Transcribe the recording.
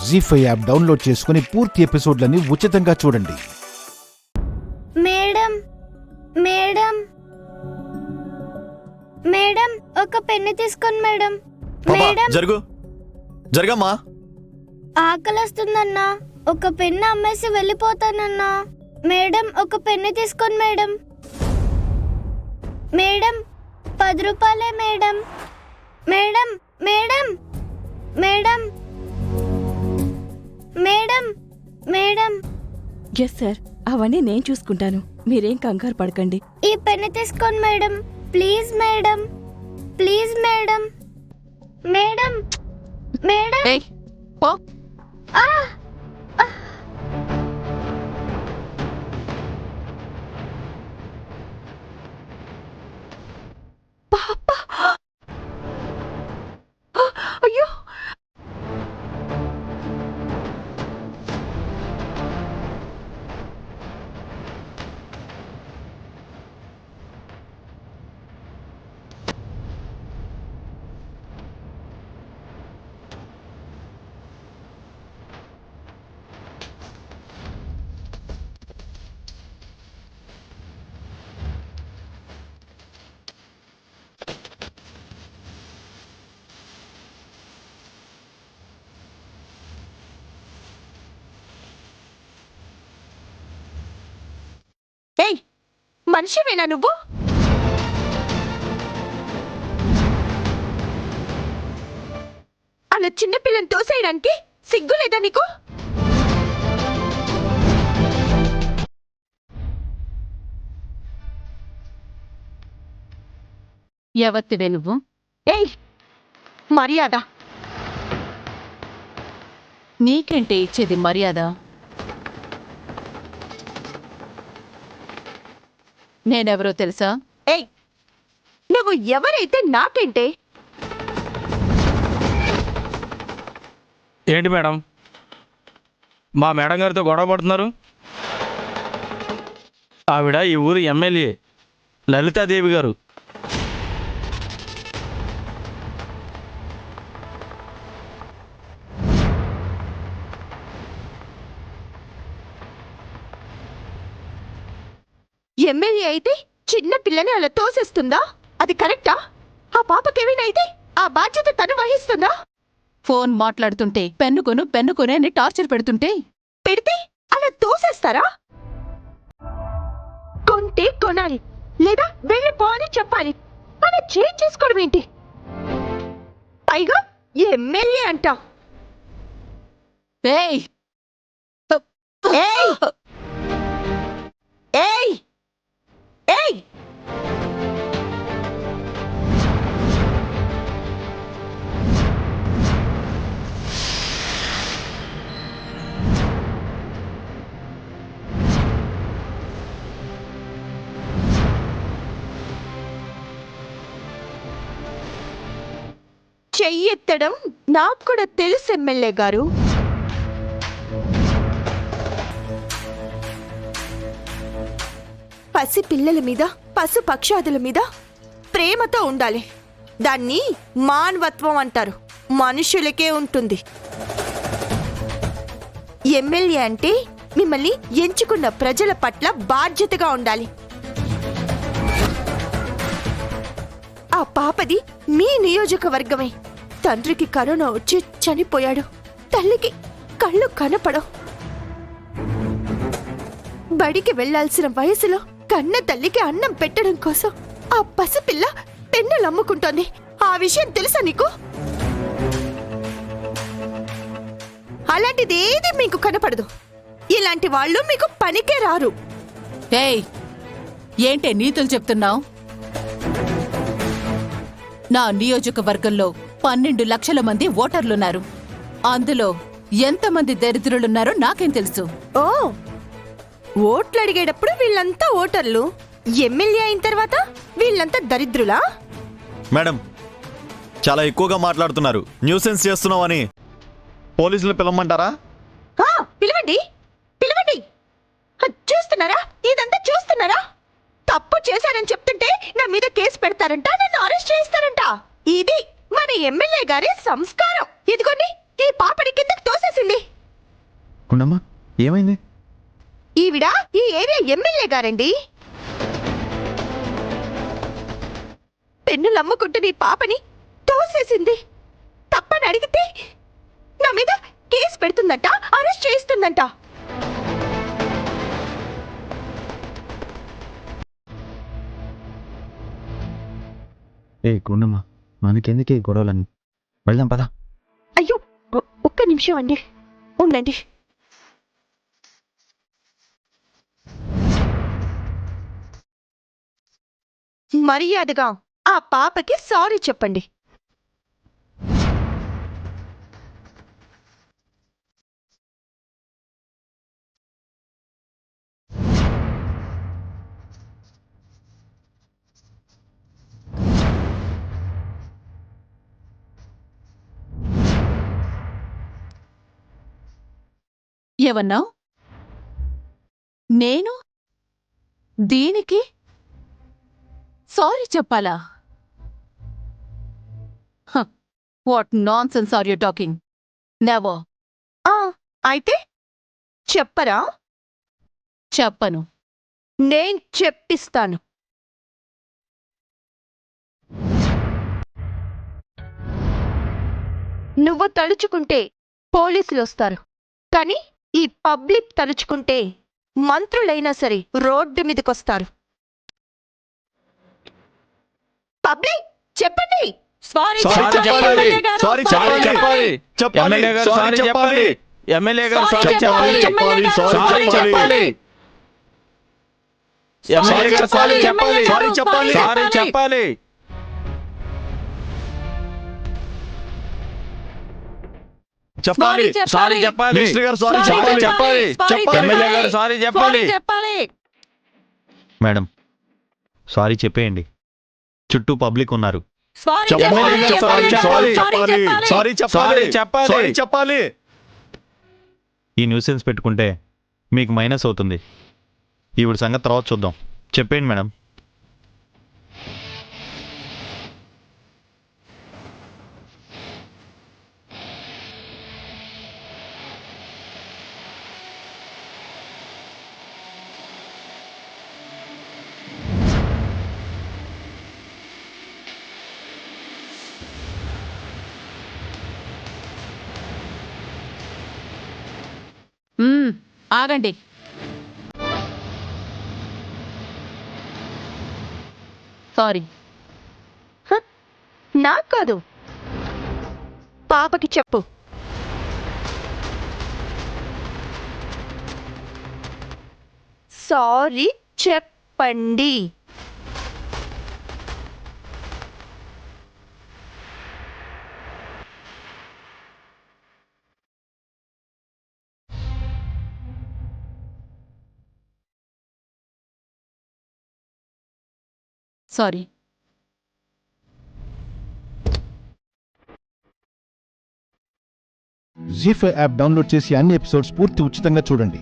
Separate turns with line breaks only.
జీ5 app download చేసుకుని పూర్తి ఎపిసోడ్లని ఉచితంగా చూడండి.
మేడం మేడం మేడం ఒక పెన్ను తీసుకోండి మేడం. మేడం
జరగమ్మా.
ఆకలిస్తుందన్నా, ఒక పెన్ను అమ్మేసి వెళ్ళిపోతానన్నా. మేడం ఒక పెన్ను తీసుకోండి మేడం. మేడం 10 రూపాయలే madam. Madam madam madam madam madam.
Yes sir, అవన్నీ నేను చూసుకుంటాను, మీరేం కంగారు పడకండి.
ఈ పెన్ను తీసుకోండి madam, please madam, please madam. Madam madam
పో.
ఆ!
అయ్యో, ఏయ్, మనిషివేనా నువ్వు? అలా చిన్నపిల్లని తోసేయడానికి సిగ్గు లేదా నీకు?
ఎవత్తివే నువ్వు?
ఏయ్, మర్యాద.
నీకేంటే ఇచ్చేది మర్యాద? నేనెవరో తెలుసా?
ఏయ్, నువ్వు ఎవరైతే నాకేంటే?
ఏంటి మేడం, మా మేడం గారితో గొడవ పడుతున్నారు? ఆవిడ ఈ ఊరు ఎమ్మెల్యే లలితాదేవి గారు.
ఎమ్మెల్యే అయితే చిన్న పిల్లని అలా తోసేస్తుందా? అది కరెక్టా? ఆ పాపకేమైనా అయితే ఆ బాధ్యత తను వహిస్తుందా?
ఫోన్ మాట్లాడుతుంటే పెన్నుకొను అని టార్చర్ పెడుతుంటే
పెడితే అలా తోసేస్తారా? కొంటే కొనాలి, లేదా వెళ్ళిపో అని చెప్పాలి. అలా చేంజ్ చేసుకోవడం ఏంటి? పైగా ఎమ్మెల్యే అంట.
ఏయ్
ఏయ్ ఏయ్ ఏయ్, చెయ్యెత్తడం నాకు కూడా తెలుసు ఎమ్మెల్యే గారు. పసి పిల్లల మీద, పశు పక్షాదుల మీద ప్రేమతో ఉండాలి. దాన్ని మానవత్వం అంటారు. మనుషులకే ఉంటుంది. ఎమ్మెల్యే అంటే మిమ్మల్ని ఎంచుకున్న ప్రజల పట్ల బాధ్యతగా ఉండాలి. ఆ పాపది మీ నియోజకవర్గమే. తండ్రికి కరోనా వచ్చి చనిపోయాడు. తల్లికి కళ్ళు కనపడవు. బడికి వెళ్లాల్సిన వయసులో కన్న తల్లికి అన్నం పెట్టడం కోసం ఆ పసిపిల్ల పెన్నులు అమ్ముకుంటోంది. ఆ విషయం తెలుసా నీకు? అలాంటిది ఏది మీకు కనపడదు. ఇలాంటి వాళ్ళు మీకు పనికే రారు.
ఏయ్, ఏంటే నీతులు చెప్తున్నావు? నా నియోజకవర్గంలో 12 లక్షల మంది ఓటర్లున్నారు. అందులో ఎంతమంది దరిద్రులున్నారో నాకేం తెలుసు.
ఓ, ఓట్లు అడిగేటప్పుడు వీళ్ళంతా ఓటర్లు, ఎమ్మెల్యే అయిన తర్వాత వీళ్ళంతా దరిద్రులా?
మేడం, చాలా ఎక్కువగా మాట్లాడుతున్నారు. న్యూసెన్స్ చేస్తున్నావని పోలీసులు పిలవమంటారా?
పిలవండి, పిలవండి. చూస్తున్నారా? ఇదంతా చూస్తున్నారా? తప్పు చేశారని చెప్తుంటే నా మీద కేసు పెడతారంట, నన్ను అరెస్ట్ చేస్తారంట. ఇది మన ఎమ్మెల్యే గారి సంస్కారం. ఇదిగోండి, ఈ పాపడి కిందకి తోసేసింది.
గుండమ్మా ఏమైంది?
ఈవిడ ఈ ఏరియా ఎమ్మెల్యే గారండి. పెన్నులు అమ్ముకుంటూ నీ పాపని తోసేసింది. తప్పని అడిగితే నా మీద కేసు పెడుతుందంట, అరెస్ట్ చేస్తుందంట.
ఏ గుండమ్మా మనకెందుకే గొడవలని, వెళ్దాం పదా.
అయ్యో ఒక్క నిమిషం అండి, ఉండండి. మర్యాదగా ఆ పాపకి సారీ చెప్పండి.
ఏమన్నావు? నేను దీనికి సారీ చెప్పాలా? What nonsense are you talking? Never.
అయితే చెప్పరా?
చెప్పను.
నేను చెప్పిస్తాను. నువ్వు తలుచుకుంటే పోలీసులు వస్తారు, కానీ ఈ పబ్లిక్ తలుచుకుంటే మంత్రులైనా సరే రోడ్డు మీదకొస్తారు. పబ్లిక్ చెప్పండి. సారీ
చెప్పాలి.
సారీ
సారీ చెప్పాలి.
చెప్పాలి.
ఎమ్మెల్యే గారు
సారీ
సారీ చెప్పాలి. ఎమ్మెల్యే గారు సారీ చెప్పాలి. సారీ చెప్పాలి. ఎమ్మెల్యే గారు సారీ చెప్పాలి.
సారీ చెప్పాలి.
సారీ చెప్పాలి.
చెప్పాలి.
సారీ చెప్పాలి.
మినిస్టర్ గారు సారీ
సారీ
చెప్పాలి.
చెప్పాలి. ఎమ్మెల్యే గారు సారీ చెప్పాలి.
మేడం సారీ చెప్పేయండి, చుట్టూ పబ్లిక్ ఉన్నారు.
ఎమ్మెల్యే గారు సారీ చెప్పాలి.
సారీ
సారీ చెప్పాలి.
సారీ చెప్పాలి. ఈ న్యూసెన్స్ పెట్టుకుంటే మీకు మైనస్ అవుతుంది. ఈవిడ సంగతి తర్వాత చూద్దాం. చెప్పేయండి మేడం.
ఆగండి. సారీ.
నాకు కాదు, పాపకి చెప్పు. సారీ చెప్పండి.
సారీ.
జీ5 యాప్ డౌన్లోడ్ చేసి అన్ని ఎపిసోడ్స్ పూర్తి ఉచితంగా చూడండి.